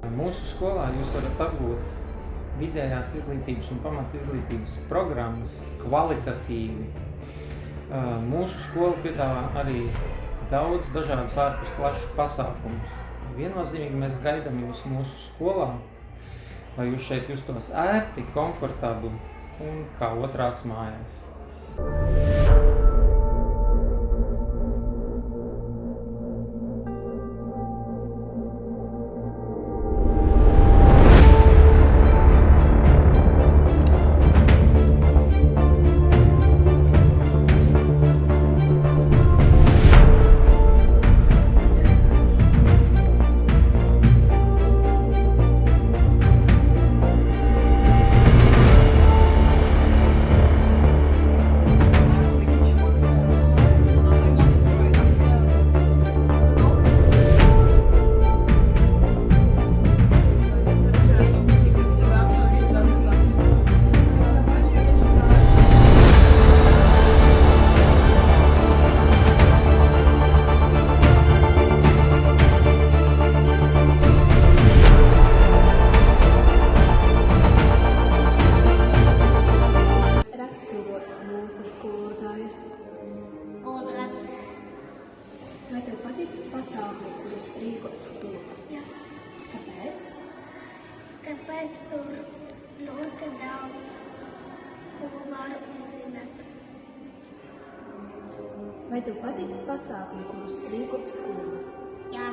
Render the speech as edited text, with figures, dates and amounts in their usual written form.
Mūsu skolā jūs varat apgūt vidējās izglītības un pamat izglītības programmas kvalitatīvi. Mūsu skola piedāvā arī daudz dažādus ārpus klašu pasākumus. Viennozīmīgi mēs gaidām jūs mūsu skolā, lai jūs šeit justos ērti, komfortabli un kā otrās mājās. Mūsu skolotājus. Gudras. Vai tev patīk pasākumi, kurus rīko skola? Jā. Kāpēc? Tāpēc tur ļoti daudz ko var uzzināt. Vai tev patīk pasākumi, kurus rīko skola? Jā.